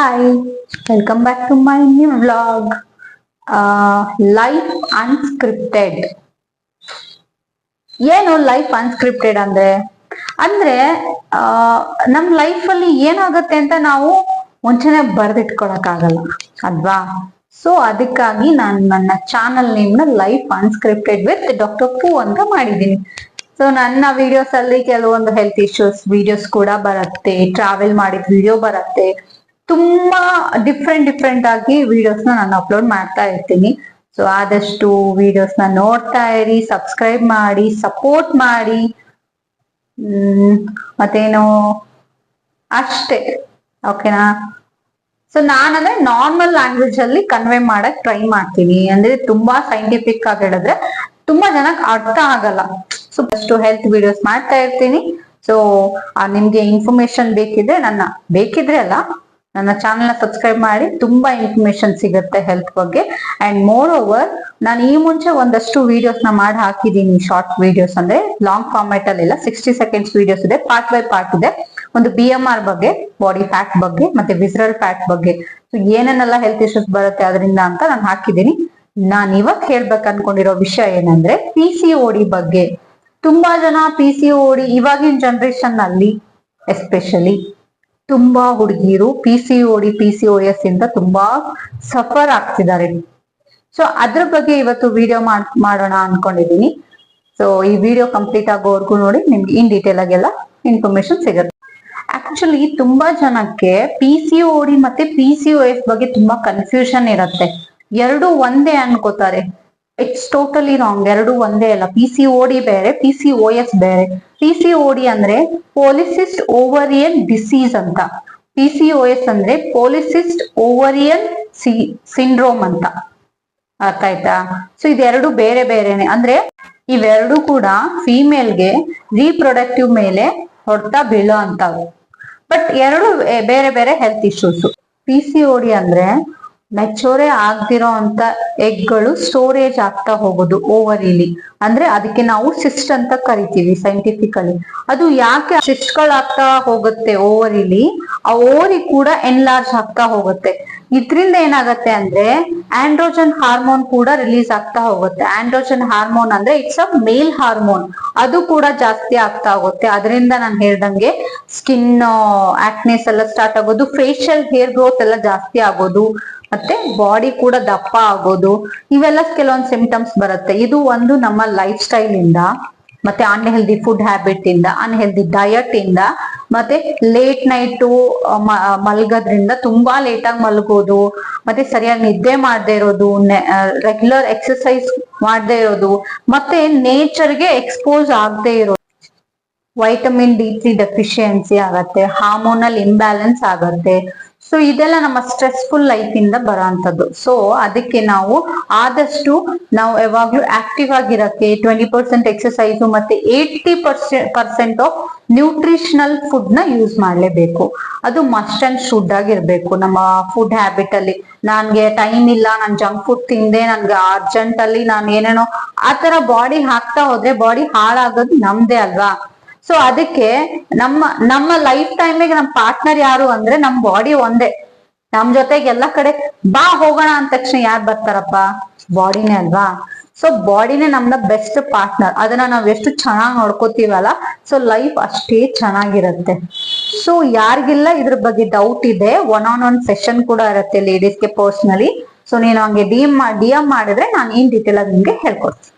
Hi, welcome back to my new vlog. Life unscripted. ಏನು life unscripted ಅಂದ್ರೆ ಅಂದ್ರೆ ನಮ್ ಲೈಫ್ ಅಲ್ಲಿ ಏನಾಗುತ್ತೆ ಅಂತ ನಾವು ಮುಂಚೆನೆ ಬರ್ದಿಟ್ಕೊಳಕ್ ಆಗಲ್ಲ ಅಲ್ವಾ. ಸೊ ಅದಕ್ಕಾಗಿ ನಾನು ನನ್ನ ಚಾನಲ್ ನೇಮ್ ನ ಲೈಫ್ ಅನ್ಸ್ಕ್ರಿಪ್ಟೆಡ್ ವಿತ್ ಡಾಕ್ಟರ್ ಪೂ ಅಂತ ಮಾಡಿದ್ದೀನಿ. ಸೊ ನನ್ನ ವಿಡಿಯೋಸ್ ಅಲ್ಲಿ ಕೆಲವೊಂದು ಹೆಲ್ತ್ ಇಶ್ಯೂಸ್ ವಿಡಿಯೋಸ್ ಕೂಡ ಬರುತ್ತೆ, ಟ್ರಾವೆಲ್ ಮಾಡಿದ ವಿಡಿಯೋ ಬರುತ್ತೆ, ತುಂಬಾ ಡಿಫ್ರೆಂಟ್ ಆಗಿ ವಿಡಿಯೋಸ್ ನಾನು ಅಪ್ಲೋಡ್ ಮಾಡ್ತಾ ಇರ್ತೀನಿ. ಸೊ ಆದಷ್ಟು ವಿಡಿಯೋಸ್ ನ ನೋಡ್ತಾ ಇರಿ, ಸಬ್ಸ್ಕ್ರೈಬ್ ಮಾಡಿ, ಸಪೋರ್ಟ್ ಮಾಡಿ. ಮತ್ತೇನು ಅಷ್ಟೇ, ಓಕೆನಾ. ಸೊ ನಾನಂದ್ರೆ ನಾರ್ಮಲ್ ಲ್ಯಾಂಗ್ವೇಜ್ ಅಲ್ಲಿ ಕನ್ವೆ ಮಾಡಕ್ ಟ್ರೈ ಮಾಡ್ತೀನಿ. ಅಂದ್ರೆ ತುಂಬಾ ಸೈಂಟಿಫಿಕ್ ಆಗಿ ಹೇಳಿದ್ರೆ ತುಂಬಾ ಜನಕ್ಕೆ ಅರ್ಥ ಆಗಲ್ಲ. ಸೊ ಅಷ್ಟು ಹೆಲ್ತ್ ವಿಡಿಯೋಸ್ ಮಾಡ್ತಾ ಇರ್ತೀನಿ. ಸೊ ನಿಮ್ಗೆ ಇನ್ಫಾರ್ಮೇಶನ್ ಬೇಕಿದ್ರೆ ಅಲ್ಲ, ನನ್ನ ಚಾನೆಲ್ ನ ಸಬ್ಸ್ಕ್ರೈಬ್ ಮಾಡಿ, ತುಂಬಾ ಇನ್ಫಾರ್ಮೇಶನ್ ಸಿಗುತ್ತೆ ಹೆಲ್ತ್ ಬಗ್ಗೆ. ಅಂಡ್ ಮೋರ್ ಓವರ್ ನಾನು ಈ ಮುಂಚೆ ಒಂದಷ್ಟು ವಿಡಿಯೋಸ್ ನ ಮಾಡಿ ಹಾಕಿದೀನಿ, ಶಾರ್ಟ್ ವಿಡಿಯೋಸ್ ಅಂದ್ರೆ ಲಾಂಗ್ ಫಾರ್ಮ್ಯಾಟ್ ಅಲ್ಲಿ ಇಲ್ಲ, 60 seconds ವಿಡಿಯೋಸ್ ಇದೆ, ಪಾರ್ಟ್ ಬೈ ಪಾರ್ಟ್ ಇದೆ. ಒಂದು BMR ಬಗ್ಗೆ, ಬಾಡಿ ಫ್ಯಾಟ್ ಬಗ್ಗೆ, ಮತ್ತೆ ವಿಸರಲ್ ಫ್ಯಾಟ್ ಬಗ್ಗೆ, ಸೊ ಏನೇನೆಲ್ಲ ಹೆಲ್ತ್ ಇಶ್ಯೂಸ್ ಬರುತ್ತೆ ಅದರಿಂದ ಅಂತ ನಾನು ಹಾಕಿದ್ದೀನಿ. ನಾನ್ ಇವತ್ತು ಹೇಳ್ಬೇಕು ಅನ್ಕೊಂಡಿರೋ ವಿಷಯ ಏನಂದ್ರೆ PCOD ಬಗ್ಗೆ. ತುಂಬಾ ಜನ PCOD ಇವಾಗಿನ ಜನರೇಷನ್ ನಲ್ಲಿ ಎಸ್ಪೆಷಲಿ ತುಂಬಾ ಹುಡುಗಿರು PCOS ಇಂದ ತುಂಬಾ ಸಫರ್ ಆಗ್ತಿದ್ದಾರೆ. ಸೊ ಅದ್ರ ಬಗ್ಗೆ ಇವತ್ತು ವಿಡಿಯೋ ಮಾಡೋಣ ಅನ್ಕೊಂಡಿದೀನಿ. ಸೊ ಈ ವಿಡಿಯೋ ಕಂಪ್ಲೀಟ್ ಆಗೋವರೆಗೂ ನೋಡಿ, ನಿಮ್ಗೆ ಇನ್ ಡೀಟೇಲ್ ಆಗೆಲ್ಲ ಇನ್ಫಾರ್ಮೇಶನ್ ಸಿಗುತ್ತೆ. ಆಕ್ಚುಲಿ ತುಂಬಾ ಜನಕ್ಕೆ PCOD ಮತ್ತೆ PCOS ಬಗ್ಗೆ ತುಂಬಾ ಕನ್ಫ್ಯೂಷನ್ ಇರುತ್ತೆ. ಎರಡು ಒಂದೇ ಅನ್ಕೋತಾರೆ. It's totally wrong. ಎರಡು ಒಂದೇ ಅಲ್ಲ. PCOD ಬೇರೆ, PCOS ಬೇರೆ. PCOD ಅಂದ್ರೆ ಪಾಲಿಸಿಸ್ಟ್ ಓವರಿಯನ್ ಡಿಸೀಸ್ ಅಂತ, PCOS ಅಂದ್ರೆ ಪಾಲಿಸಿಸ್ಟ್ ಓವರಿಯನ್ ಸಿಂಡ್ರೋಮ್ ಅಂತ. ಅರ್ಥ ಆಯ್ತಾ? ಸೊ ಇದೆರಡು ಬೇರೆ ಬೇರೆನೆ. ಅಂದ್ರೆ ಇವೆರಡು ಕೂಡ ಫಿಮೇಲ್ಗೆ ರೀಪ್ರೊಡಕ್ಟಿವ್ ಮೇಲೆ ಹೊಡ್ತಾ ಬೀಳೋ ಅಂತವು. ಬಟ್ ಎರಡು ಬೇರೆ ಬೇರೆ ಹೆಲ್ತ್ ಇಶ್ಯೂಸ್. PCOD ಅಂದ್ರೆ ಮೆಚೂರೇ ಆಗ್ದಿರೋ ಅಂತ ಎಗ್ಗಳು ಸ್ಟೋರೇಜ್ ಆಗ್ತಾ ಹೋಗೋದು ಓವರಿಲಿ. ಅಂದ್ರೆ ಅದಕ್ಕೆ ನಾವು ಸಿಸ್ಟ್ ಅಂತ ಕರಿತೀವಿ ಸೈಂಟಿಫಿಕಲಿ. ಅದು ಯಾಕೆ ಸಿಸ್ಟ್ಗಳಾಗ್ತಾ ಹೋಗುತ್ತೆ ಓವರಿಲಿ, ಆ ಓವರಿ ಕೂಡ ಎನ್ಲಾರ್ಜ್ ಆಗ್ತಾ ಹೋಗುತ್ತೆ. ಇದ್ರಿಂದ ಏನಾಗತ್ತೆ ಅಂದ್ರೆ ಆಂಡ್ರೋಜನ್ ಹಾರ್ಮೋನ್ ಕೂಡ ರಿಲೀಸ್ ಆಗ್ತಾ ಹೋಗುತ್ತೆ. ಆಂಡ್ರೋಜನ್ ಹಾರ್ಮೋನ್ ಅಂದ್ರೆ ಇಟ್ಸ್ ಅ ಮೇಲ್ ಹಾರ್ಮೋನ್, ಅದು ಕೂಡ ಜಾಸ್ತಿ ಆಗ್ತಾ ಹೋಗುತ್ತೆ. ಅದರಿಂದ ನಾನು ಹೇಳ್ದಂಗೆ ಸ್ಕಿನ್ ಆಕ್ನೆಸ್ ಎಲ್ಲ ಸ್ಟಾರ್ಟ್ ಆಗೋದು, ಫೇಶಿಯಲ್ ಹೇರ್ ಗ್ರೋತ್ ಎಲ್ಲ ಜಾಸ್ತಿ ಆಗೋದು, ಮತ್ತೆ ಬಾಡಿ ಕೂಡ ದಪ್ಪ ಆಗೋದು, ಇವೆಲ್ಲ ಕೆಲವೊಂದು ಸಿಂಪ್ಟಮ್ಸ್ ಬರುತ್ತೆ. ಇದು ಒಂದು ನಮ್ಮ ಲೈಫ್ ಸ್ಟೈಲ್ ಇಂದ, ಮತ್ತೆ ಅನ್ಹೆಲ್ದಿ ಫುಡ್ ಹ್ಯಾಬಿಟ್ ಇಂದ, ಅನ್ಹೆಲ್ದಿ ಡಯಟ್ ಇಂದ, ಮತ್ತೆ ಲೇಟ್ ನೈಟ್ ಮಲ್ಗೋದ್ರಿಂದ, ತುಂಬಾ ಲೇಟ್ ಆಗಿ ಮಲ್ಗೋದು, ಮತ್ತೆ ಸರಿಯಾಗಿ ನಿದ್ದೆ ಮಾಡದೇ ಇರೋದು, ರೆಗ್ಯುಲರ್ ಎಕ್ಸರ್ಸೈಸ್ ಮಾಡದೇ ಇರೋದು, ಮತ್ತೆ ನೇಚರ್ಗೆ ಎಕ್ಸ್ಪೋಸ್ ಆಗದೆ ಇರೋದು, ವೈಟಮಿನ್ D3 ಡೆಫಿಷಿಯನ್ಸಿ ಆಗತ್ತೆ, ಹಾರ್ಮೋನಲ್ ಇಂಬ್ಯಾಲೆನ್ಸ್ ಆಗತ್ತೆ. ಸೊ ಇದೆಲ್ಲ ನಮ್ಮ ಸ್ಟ್ರೆಸ್ಫುಲ್ ಲೈಫ್ ಇಂದ ಬರೋಂಥದ್ದು. ಸೊ ಅದಕ್ಕೆ ನಾವು ಆದಷ್ಟು ಯಾವಾಗ್ಲೂ ಆಕ್ಟಿವ್ ಆಗಿರಕ್ಕೆ 20% ಎಕ್ಸರ್ಸೈಸ್ ಮತ್ತೆ 80% ಆಫ್ ನ್ಯೂಟ್ರಿಷನಲ್ ಫುಡ್ ನ ಯೂಸ್ ಮಾಡ್ಲೇಬೇಕು. ಅದು ಮಸ್ಟ್ ಅಂಡ್ ಶುಡ್ ಆಗಿರ್ಬೇಕು ನಮ್ಮ ಫುಡ್ ಹ್ಯಾಬಿಟ್ ಅಲ್ಲಿ. ನನ್ಗೆ ಟೈಮ್ ಇಲ್ಲ, ನಾನ್ ಜಂಕ್ ಫುಡ್ ತಿಂದೆ, ನನ್ಗೆ ಅರ್ಜೆಂಟ್ ಅಲ್ಲಿ ನಾನು ಏನೇನೋ ಆತರ ಬಾಡಿ ಹಾಕ್ತಾ ಹೋದ್ರೆ ಬಾಡಿ ಹಾಳಾಗೋದು ನಮ್ದೇ ಅಲ್ವಾ. ಸೊ ಅದಕ್ಕೆ ನಮ್ಮ ಲೈಫ್ ಟೈಮಿಗೆ ನಮ್ ಪಾರ್ಟ್ನರ್ ಯಾರು ಅಂದ್ರೆ ನಮ್ ಬಾಡಿ ಒಂದೇ. ನಮ್ ಜೊತೆಗೆ ಎಲ್ಲಾ ಕಡೆ ಬಾ ಹೋಗೋಣ ಅಂದ ತಕ್ಷಣ ಯಾರು ಬರ್ತಾರಪ್ಪ? ಬಾಡಿನೇ ಅಲ್ವಾ. ಸೊ ಬಾಡಿನೇ ನಮ್ನ ಬೆಸ್ಟ್ ಪಾರ್ಟ್ನರ್. ಅದನ್ನ ನಾವ್ ಎಷ್ಟು ಚೆನ್ನಾಗಿ ನೋಡ್ಕೋತೀವಲ್ಲ, ಸೊ ಲೈಫ್ ಅಷ್ಟೇ ಚೆನ್ನಾಗಿರುತ್ತೆ. ಸೊ ಯಾರಿಗೆಲ್ಲ ಇದ್ರ ಬಗ್ಗೆ ಡೌಟ್ ಇದೆ, ಒನ್ ಸೆಷನ್ ಕೂಡ ಇರುತ್ತೆ ಲೇಡೀಸ್ಗೆ ಪರ್ಸನಲಿ. ಸೊ ನೀನು ಹಂಗೆ DM ಮಾಡಿದ್ರೆ ನಾನು ಇನ್ ಡೀಟೇಲ್ ಆಗಿ ನಿಮ್ಗೆ ಹೇಳ್ಕೊಡ್ತೀನಿ.